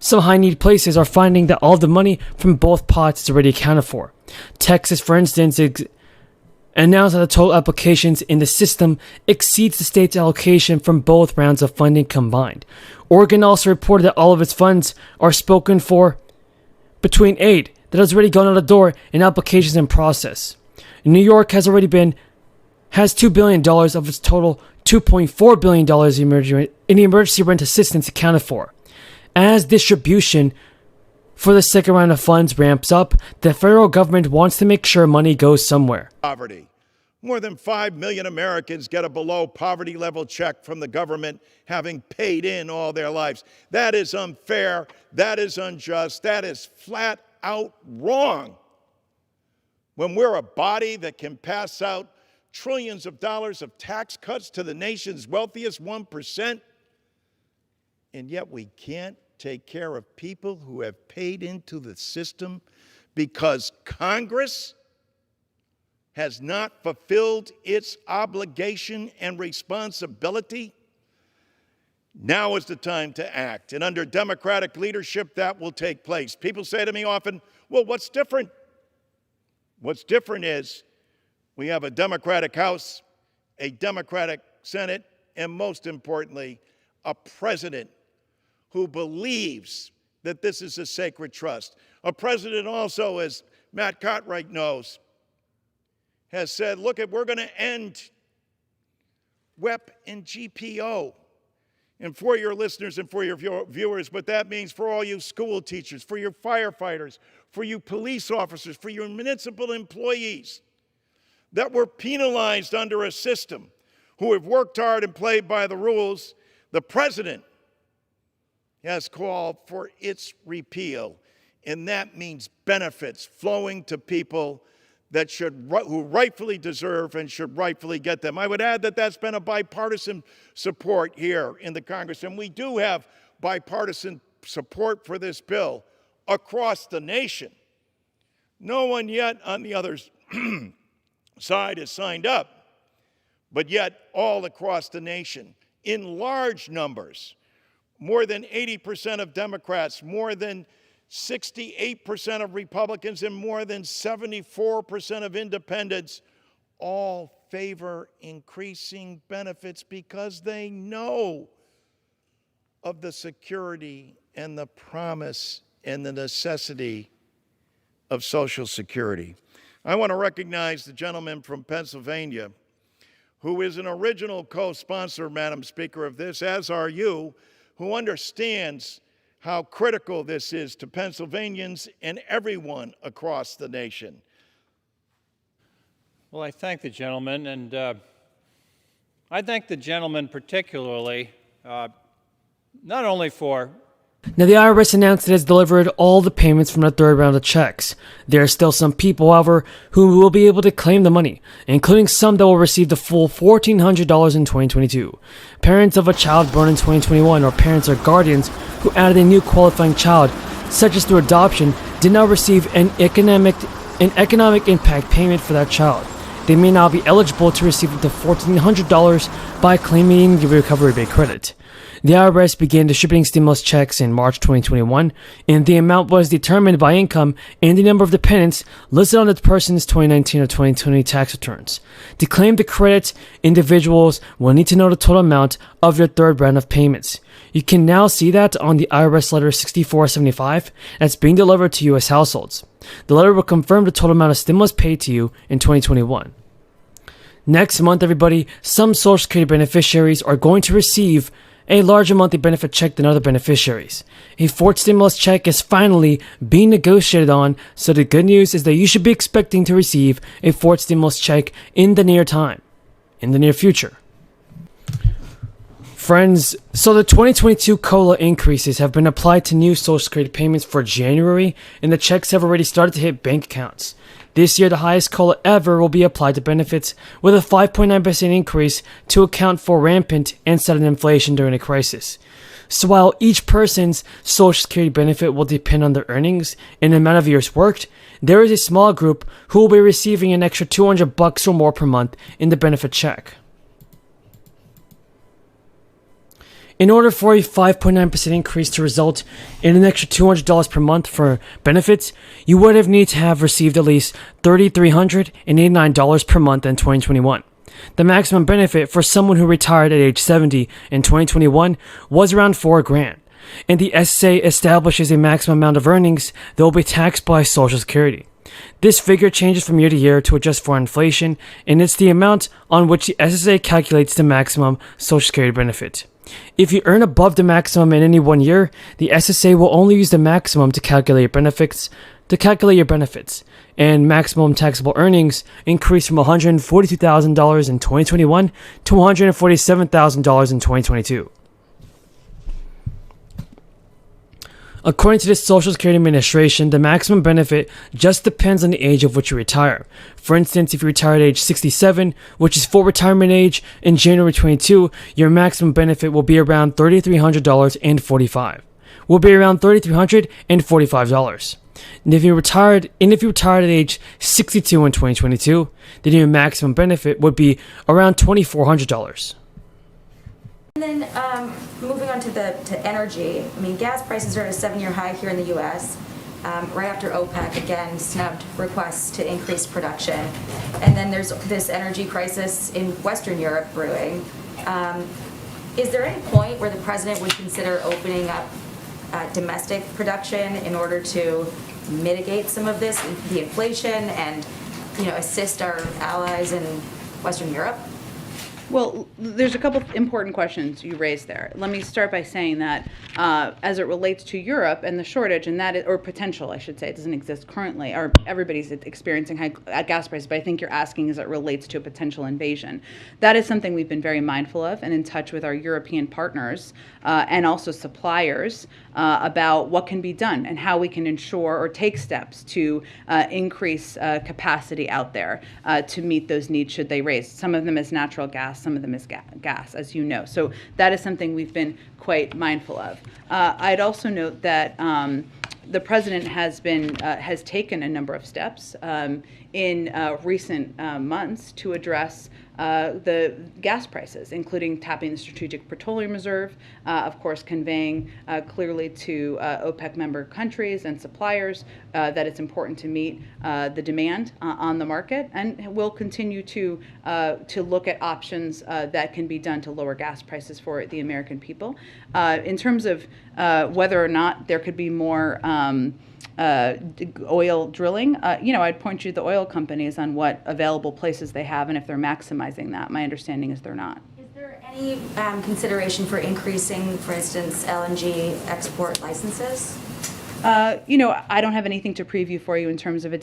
Some high-need places are finding that all the money from both pots is already accounted for. Texas, for instance, announced that the total applications in the system exceeds the state's allocation from both rounds of funding combined. Oregon also reported that all of its funds are spoken for between aid that has already gone out the door and applications in process. New York has $2 billion of its total $2.4 billion in emergency rent assistance accounted for. As distribution for the second round of funds ramps up, the federal government wants to make sure money goes somewhere. Poverty. More than 5 million Americans get a below poverty level check from the government, having paid in all their lives. That is unfair. That is unjust. That is flat out wrong. When we're a body that can pass out trillions of dollars of tax cuts to the nation's wealthiest 1%, and yet we can't take care of people who have paid into the system because Congress has not fulfilled its obligation and responsibility. Now is the time to act. And under Democratic leadership, that will take place. People say to me often, well, what's different? What's different is we have a Democratic House, a Democratic Senate, and most importantly, a president who believes that this is a sacred trust. A president also, as Matt Cartwright knows, has said, look, we're going to end WEP and GPO. And for your listeners and for your viewers, what that means for all you school teachers, for your firefighters, for you police officers, for your municipal employees, that were penalized under a system who have worked hard and played by the rules, the president has called for its repeal. And that means benefits flowing to people that who rightfully deserve and should rightfully get them. I would add that that's been a bipartisan support here in the Congress, and we do have bipartisan support for this bill across the nation. No one yet on the other side has signed up, but yet all across the nation, in large numbers, more than 80% of Democrats, more than 68% of Republicans, and more than 74% of independents all favor increasing benefits because they know of the security and the promise and the necessity of Social Security. I want to recognize the gentleman from Pennsylvania who is an original co-sponsor, Madam Speaker, of this, as are you, who understands how critical this is to Pennsylvanians and everyone across the nation. Well, I thank the gentleman, and I thank the gentleman particularly, not only for... Now, the IRS announced it has delivered all the payments from the third round of checks. There are still some people, however, who will be able to claim the money, including some that will receive the full $1,400 in 2022. Parents of a child born in 2021 or parents or guardians who added a new qualifying child, such as through adoption, did not receive an economic impact payment for that child. They may now be eligible to receive up to $1,400 by claiming the Recovery Pay credit. The IRS began distributing stimulus checks in March 2021, and the amount was determined by income and the number of dependents listed on the person's 2019 or 2020 tax returns. To claim the credit, individuals will need to know the total amount of their third round of payments. You can now see that on the IRS letter 6475 that's being delivered to U.S. households. The letter will confirm the total amount of stimulus paid to you in 2021. Next month, everybody, some Social Security beneficiaries are going to receive a larger monthly benefit check than other beneficiaries. A fourth stimulus check is finally being negotiated on, so the good news is that you should be expecting to receive a fourth stimulus check in the near future. Friends, so the 2022 COLA increases have been applied to new Social Security payments for January, and the checks have already started to hit bank accounts. This year, the highest COLA ever will be applied to benefits, with a 5.9% increase to account for rampant and sudden inflation during a crisis. So while each person's Social Security benefit will depend on their earnings and the amount of years worked, there is a small group who will be receiving an extra $200 or more per month in the benefit check. In order for a 5.9% increase to result in an extra $200 per month for benefits, you would have needed to have received at least $3,389 per month in 2021. The maximum benefit for someone who retired at age 70 in 2021 was around $4,000, and the SSA establishes a maximum amount of earnings that will be taxed by Social Security. This figure changes from year to year to adjust for inflation, and it's the amount on which the SSA calculates the maximum Social Security benefit. If you earn above the maximum in any one year, the SSA will only use the maximum to calculate your benefits, and maximum taxable earnings increased from $142,000 in 2021 to $147,000 in 2022. According to the Social Security Administration, the maximum benefit just depends on the age of which you retire. For instance, if you retire at age 67, which is full retirement age, in January 22, your maximum benefit will be around $3,345. And if you retired at age 62 in 2022, then your maximum benefit would be around $2,400. And then moving on to energy, I mean, gas prices are at a 7-year high here in the U.S. Right after OPEC again snubbed requests to increase production, and then there's this energy crisis in Western Europe brewing. Is there any point where the president would consider opening up domestic production in order to mitigate some of this, the inflation, and assist our allies in Western Europe? Well, there's a couple important questions you raised there. Let me start by saying that as it relates to Europe and the shortage, and that is, or potential, I should say, it doesn't exist currently, or everybody's experiencing high gas prices, but I think you're asking as it relates to a potential invasion. That is something we've been very mindful of and in touch with our European partners and also suppliers about what can be done and how we can ensure or take steps to increase capacity out there to meet those needs should they raise. Some of them is natural gas, some of them is gas, as you know. So that is something we've been quite mindful of. I'd also note that the president has taken a number of steps in recent months to address the gas prices, including tapping the Strategic Petroleum Reserve, of course conveying clearly to OPEC member countries and suppliers that it's important to meet the demand on the market, and we'll continue to look at options that can be done to lower gas prices for the American people. In terms of whether or not there could be more oil drilling, I'd point you to the oil companies on what available places they have and if they're maximizing that. My understanding is they're not. Is there any consideration for increasing, for instance, LNG export licenses? I don't have anything to preview for you in terms of